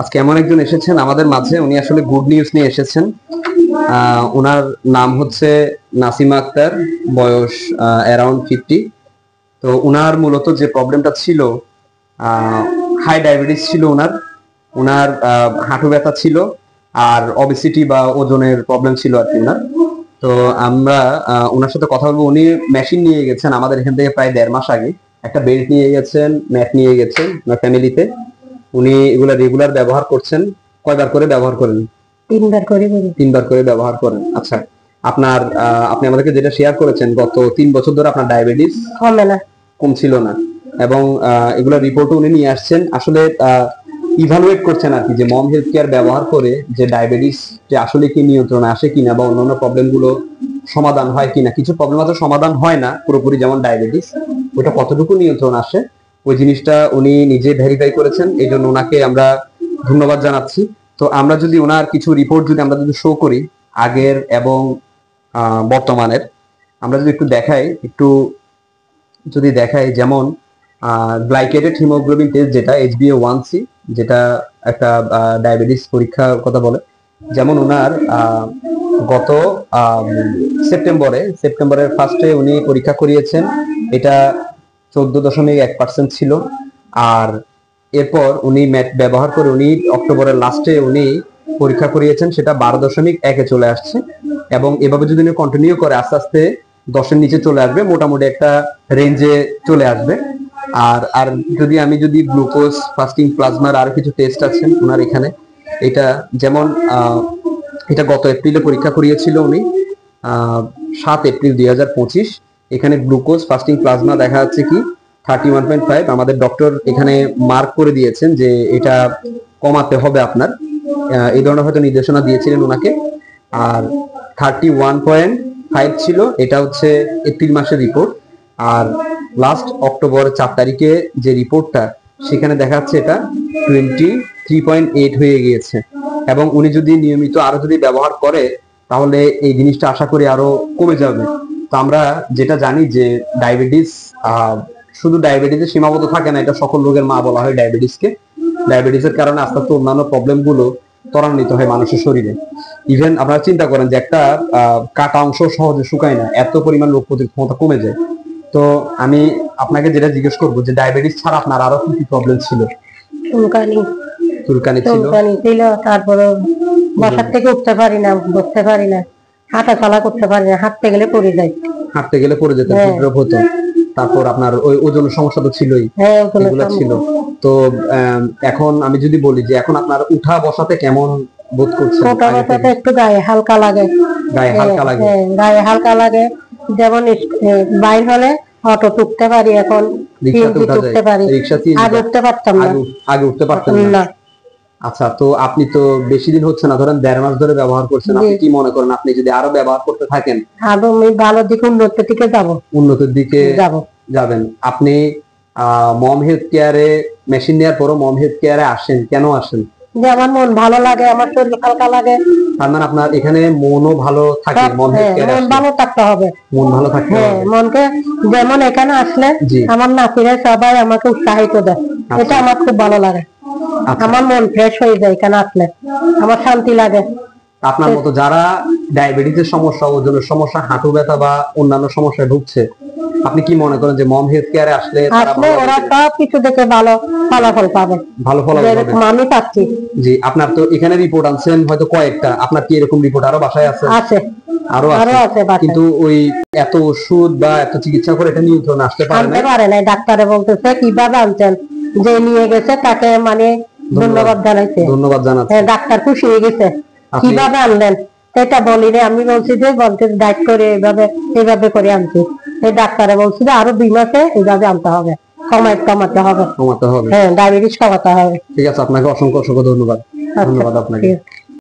আজকে এমন একজন এসেছেন আমাদের মাঝে, উনি আসলে গুড নিউজ নিয়ে এসেছেন। ওনার নাম হচ্ছে নাসিমা আক্তার, বয়স অ্যারাউন্ড 50। তো উনার মূলত যে প্রবলেমটা ছিল, হাই ডায়াবেটিস ছিল ওনার। ওনার হাঁটু ব্যথা ছিল, আর অবেসিটি বা ওজনের প্রবলেম ছিল আর কি ওনার। তো আমরা ওনার সাথে কথা বলবো। উনি মেশিন নিয়ে গেছেন আমাদের এখান থেকে প্রায় 1.5 মাস আগে। একটা বেল্ট নিয়ে গেছেন, ম্যাট নিয়ে গেছেন ওনার ফ্যামিলিতে। উনি এগুলা রেগুলার ব্যবহার করছেন। কয়বার করে ব্যবহার করেন? 3বার করে। 3বার করে ব্যবহার করেন। আচ্ছা, আপনার আপনি আমাদেরকে যেটা শেয়ার করেছেন, গত 3 বছর ধরে আপনার ডায়াবেটিস কমছিল না, এবং এগুলা রিপোর্টও উনি নিয়ে আসছেন। আসলে ইভালুয়েট করছেন আর কি, যে মম হেলথ কেয়ার ব্যবহার করে যে ডায়াবেটিস যে আসলে কি নিয়ন্ত্রণে আসে কিনা, বা অন্যান্য প্রবলেম গুলো সমাধান হয় কিনা। কিছু প্রবলেম আছে সমাধান হয় না পুরোপুরি, যেমন ডায়াবেটিস, ওটা কতটুকু নিয়ন্ত্রণ আসে ওই জিনিসটা উনি নিজে ভেরিফাই করেছেন। এই জন্য ওনাকে আমরা ধন্যবাদ জানাচ্ছি। তো আমরা যদি ওনার কিছু রিপোর্ট যদি আমরা যদি শো করি, আগের এবং বর্তমানের, আমরা যদি একটু দেখাই, যেমন গ্লাইকেটেড হিমোগ্লোবিন টেস্ট, যেটা HbA1c, যেটা একটা ডায়াবেটিস পরীক্ষার কথা বলে। যেমন ওনার গত সেপ্টেম্বরের ফার্স্টে উনি পরীক্ষা করিয়েছেন, এটা 14.1% ছিল। আর এরপর উনি ম্যাট ব্যবহার করে উনি অক্টোবরের লাস্টে উনি পরীক্ষা করিয়েছেন, সেটা 12.1-এ চলে আসছে। এবং এভাবে যদি উনি কন্টিনিউ করে আস্তে আস্তে 10-এর নিচে চলে আসবে, মোটামুটি একটা রেঞ্জে চলে আসবে। আর যদি গ্লুকোজ ফাস্টিং প্লাজমার আর কিছু টেস্ট আছে ওনার এখানে, এটা যেমন এটা গত এপ্রিলে পরীক্ষা করিয়েছিল উনি, 7 এপ্রিল 2025। এখানে গ্লুকোজ ফাস্টিং প্লাজমা দেখা যাচ্ছে কি 31.5। আমাদের ডক্টর এখানে মার্ক করে দিয়েছেন যে এটা কমাতে হবে আপনার, এই ধরনের হয়তো নির্দেশনা দিয়েছিলেন ওনাকে। আর 31.5 ছিল, এটা হচ্ছে এপ্রিল মাসের রিপোর্ট। আর লাস্ট অক্টোবর 4 তারিখে যে রিপোর্টটা, সেখানে দেখা যাচ্ছে এটা 23.8 হয়ে গিয়েছে। এবং উনি যদি নিয়মিত আরো যদি ব্যবহার করে, তাহলে এই জিনিসটা আশা করি আরো কমে যাবে। তো আমরা যেটা জানি যে ডায়াবেটিস শুধু ডায়াবেটিসে সীমাবদ্ধ থাকে না, এটা সকল রোগের মা বলা হয় ডায়াবেটিসকে। ডায়াবেটিসের কারণে আস্তে আস্তে অন্যান্য প্রবলেমগুলো ত্বরান্বিত হয় মানুষের শরীরে। ইভেন আপনারা চিন্তা করেন যে একটা কাটা অংশ সহজে শুকায় না, এত পরিমাণ রোগ প্রতিরোধ ক্ষমতা কমে যায়। তো আমি আপনাকে যেটা জিজ্ঞেস করবো, যে ডায়াবেটিস ছাড়া আপনার আরো কি কি প্রবলেম ছিল? চুলকানি ছিল, তারপরে বসার থেকে উঠতে পারি না, বসতে পারি না, হাঁটা চলা করতে পারি না, হাঁটতে গেলে পড়ে যেত, হতো। তারপর আপনার ওই ওজনের সমস্যা তো ছিলই, এগুলো ছিল। তো এখন আমি যদি বলি যে এখন আপনার উঠা বসাতে কেমন বোধ করছেন? উঠা বসাতে একটু গায়ে হালকা লাগে। যেমন বাইর হলে অটো উঠতে পারি, এখন উঠতে পারি, আগে উঠতে পারতাম না। আগে উঠতে পারতেন না? আচ্ছা, তো আপনি তো বেশি দিন হচ্ছে না, ধরেন 1.5 মাস ধরে ব্যবহার করছেন। আপনি কি মনে করেন আপনি যদি আরো ব্যবহার করতে থাকেন, আরো ভালো দিকে উন্নতির দিকে যাবেন? আপনি মম হেলথ কেয়ারে মেশিন নেওয়ার পরও মম হেলথ কেয়ারে আসেন, কেন আসেন? যে আমার মন ভালো লাগে, আমার শরীর হালকা লাগে। তার মানে আপনার এখানে মনও ভালো থাকে? মম হেলথ কেয়ারে মন ভালো থাকতে হবে, মন ভালো থাকতে হবে। মনকে যেমন এখানে আসলে আমার নাতিরা সবাই আমাকে উৎসাহিত দেয়, এটা আমার খুব ভালো লাগে। আমার মন ফ্রেশ হয়ে যায় এখানে আসলে, আমার শান্তি লাগে। আপনার মতো যারা ডায়াবেটিসের সমস্যা, ওজনের সমস্যা, হাঁটু ব্যথা বা অন্যান্য সমস্যায় ভুগছে, আপনি কি মনে করেন যে মম হেলথ কেয়ারে আসলে ওরা সব কিছু দেখে ভালো ফলাফল পাবে? আমি পাচ্ছি। জি, আপনার তো এখানে রিপোর্ট আনছেন হয়তো কয়েকটা, আপনার কি এরকম রিপোর্ট আরো বাসায় আছে? আরো আছে, কিন্তু ওই এত ওষুধ বা এত চিকিৎসা করে এটা নিয়ন্ত্রণে আসতে পারে না। ডাক্তারে বলতেছে কিভাবে আনছেন, যে নিয়ে গেছে তাকে মানে ধন্যবাদ জানাচ্ছে। ডাক্তার খুশি হয়ে গেছে, কিভাবে আনলেন এটা বলি রে। আমি বলছি যে ডায়েট করে এইভাবে করে আনছি। এই ডাক্তারে বলছি যে আরো 2 মাসে এইভাবে আনতে হবে, কমাতে হবে। হ্যাঁ, ডায়াবেটিস কমাতে হবে। ঠিক আছে, আপনাকে অসংখ্য ধন্যবাদ। ধন্যবাদ আপনাকে।